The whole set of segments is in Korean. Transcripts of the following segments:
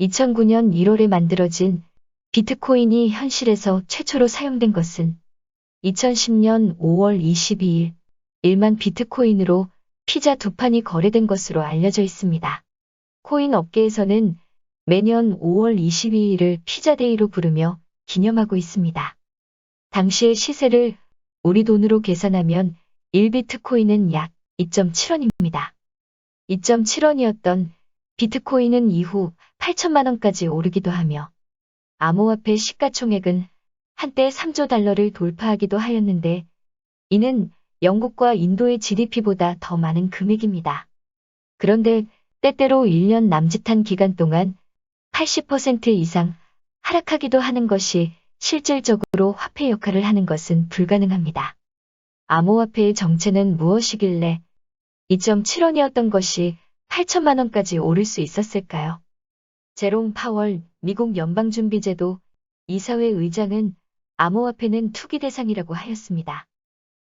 2009년 1월에 만들어진 비트코인이 현실에서 최초로 사용된 것은 2010년 5월 22일 1만 비트코인으로 피자 2판이 거래된 것으로 알려져 있습니다. 코인 업계에서는 매년 5월 22일을 피자데이로 부르며 기념하고 있습니다. 당시의 시세를 우리 돈으로 계산하면 1비트코인은 약 2.7원입니다. 2.7원이었던 비트코인은 이후 8천만 원까지 오르기도 하며 암호화폐 시가총액은 한때 3조 달러를 돌파하기도 하였는데 이는 영국과 인도의 GDP보다 더 많은 금액입니다. 그런데 때때로 1년 남짓한 기간 동안 80% 이상 하락하기도 하는 것이 실질적으로 화폐 역할을 하는 것은 불가능합니다. 암호화폐의 정체는 무엇이길래 2.7원이었던 것이 8천만 원까지 오를 수 있었을까요? 제롬 파월 미국 연방준비제도 이사회 의장은 암호화폐는 투기 대상이라고 하였습니다.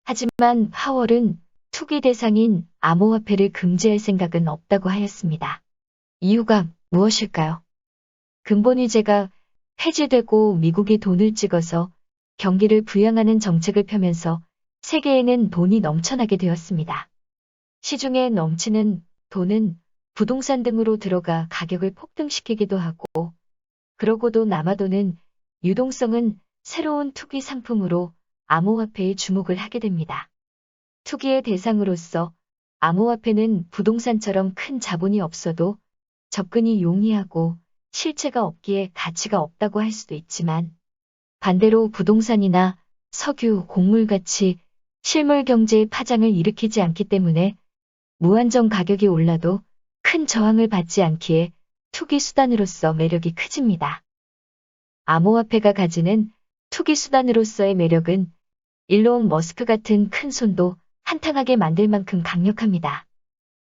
하지만 파월은 투기 대상인 암호화폐를 금지할 생각은 없다고 하였습니다. 이유가 무엇일까요? 근본위제가 폐지되고 미국이 돈을 찍어서 경기를 부양하는 정책을 펴면서 세계에는 돈이 넘쳐나게 되었습니다. 시중에 넘치는 돈은 부동산 등으로 들어가 가격을 폭등시키기도 하고 그러고도 남아도는 유동성은 새로운 투기 상품으로 암호화폐에 주목을 하게 됩니다. 투기의 대상으로서 암호화폐는 부동산처럼 큰 자본이 없어도 접근이 용이하고 실체가 없기에 가치가 없다고 할 수도 있지만 반대로 부동산이나 석유, 곡물같이 실물 경제의 파장을 일으키지 않기 때문에 무한정 가격이 올라도 큰 저항을 받지 않기에 투기 수단으로서 매력이 커집니다. 암호화폐가 가지는 투기 수단으로서의 매력은 일론 머스크 같은 큰 손도 한탕하게 만들 만큼 강력합니다.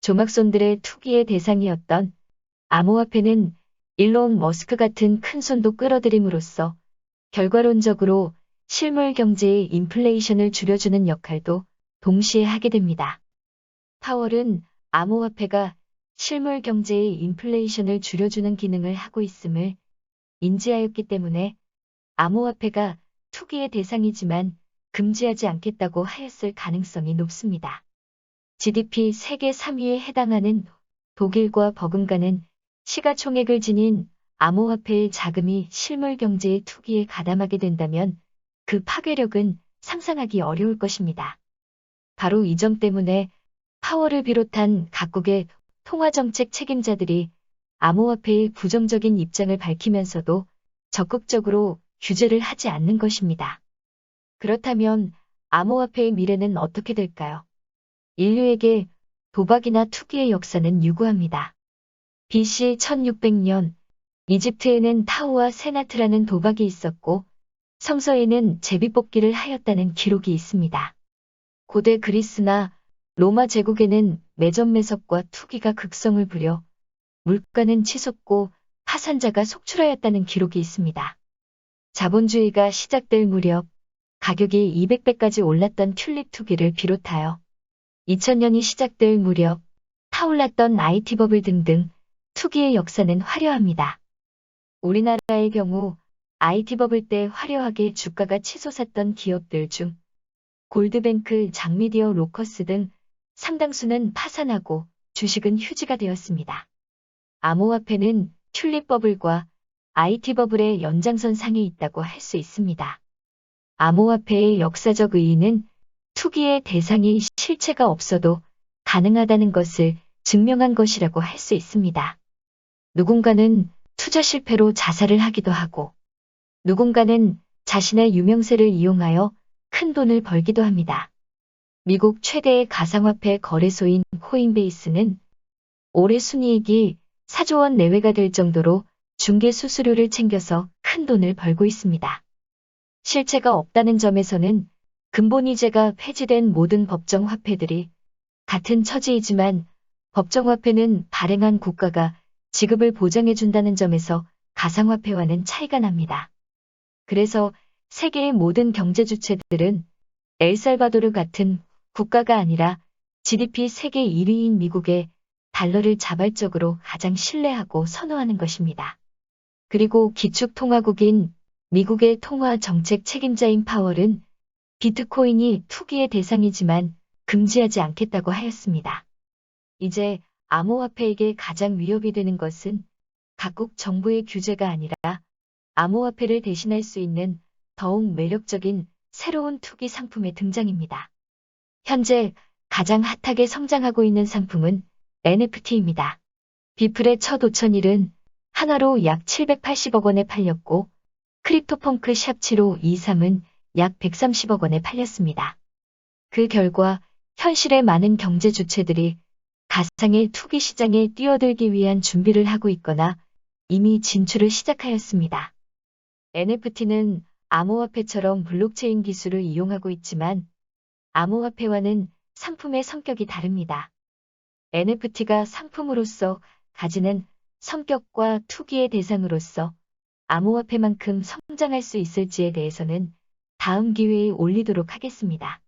조막손들의 투기의 대상이었던 암호화폐는 일론 머스크 같은 큰 손도 끌어들임으로써 결과론적으로 실물 경제의 인플레이션을 줄여주는 역할도 동시에 하게 됩니다. 파월은 암호화폐가 실물 경제의 인플레이션을 줄여주는 기능을 하고 있음을 인지하였기 때문에 암호화폐가 투기의 대상이지만 금지하지 않겠다고 하였을 가능성이 높습니다. GDP 세계 3위에 해당하는 독일과 버금가는 시가총액을 지닌 암호화폐의 자금이 실물 경제의 투기에 가담하게 된다면 그 파괴력은 상상하기 어려울 것입니다. 바로 이 점 때문에 파월을 비롯한 각국의 통화정책 책임자들이 암호화폐의 부정적인 입장을 밝히면서도 적극적으로 규제를 하지 않는 것입니다. 그렇다면 암호화폐의 미래는 어떻게 될까요? 인류에게 도박이나 투기의 역사는 유구합니다. BC 1600년 이집트에는 타우와 세나트라는 도박이 있었고 성서에는 제비뽑기를 하였다는 기록이 있습니다. 고대 그리스나 로마 제국에는 매점매석과 투기가 극성을 부려 물가는 치솟고 파산자가 속출하였다는 기록이 있습니다. 자본주의가 시작될 무렵 가격이 200배까지 올랐던 튤립 투기를 비롯하여 2000년이 시작될 무렵 타올랐던 IT 버블 등등 투기의 역사는 화려합니다. 우리나라의 경우 IT 버블 때 화려하게 주가가 치솟았던 기업들 중 골드뱅크, 장미디어 로커스 등 상당수는 파산하고 주식은 휴지가 되었습니다. 암호화폐는 튤립 버블과 IT 버블의 연장선 상에 있다고 할 수 있습니다. 암호화폐의 역사적 의의는 투기의 대상이 실체가 없어도 가능하다는 것을 증명한 것이라고 할 수 있습니다. 누군가는 투자 실패로 자살을 하기도 하고 누군가는 자신의 유명세를 이용하여 큰 돈을 벌기도 합니다. 미국 최대의 가상화폐 거래소인 코인베이스는 올해 순이익이 4조 원 내외가 될 정도로 중개 수수료를 챙겨서 큰 돈을 벌고 있습니다. 실체가 없다는 점에서는 근본위제가 폐지된 모든 법정 화폐들이 같은 처지이지만 법정 화폐는 발행한 국가가 지급을 보장해준다는 점에서 가상화폐와는 차이가 납니다. 그래서 세계의 모든 경제 주체들은 엘살바도르 같은 국가가 아니라 GDP 세계 1위인 미국의 달러를 자발적으로 가장 신뢰하고 선호하는 것입니다. 그리고 기축통화국인 미국의 통화 정책 책임자인 파월은 비트코인이 투기의 대상이지만 금지하지 않겠다고 하였습니다. 이제 암호화폐에게 가장 위협이 되는 것은 각국 정부의 규제가 아니라 암호화폐를 대신할 수 있는 더욱 매력적인 새로운 투기 상품의 등장입니다. 현재 가장 핫하게 성장하고 있는 상품은 NFT입니다. 비플의 첫 5,000일은 하나로 약 780억 원에 팔렸고 크립토펑크 샵7523은 약 130억 원에 팔렸습니다. 그 결과 현실의 많은 경제 주체들이 가상의 투기 시장에 뛰어들기 위한 준비를 하고 있거나 이미 진출을 시작하였습니다. NFT는 암호화폐처럼 블록체인 기술을 이용하고 있지만 암호화폐와는 상품의 성격이 다릅니다. NFT가 상품으로서 가지는 성격과 투기의 대상으로서 암호화폐만큼 성장할 수 있을지에 대해서는 다음 기회에 올리도록 하겠습니다.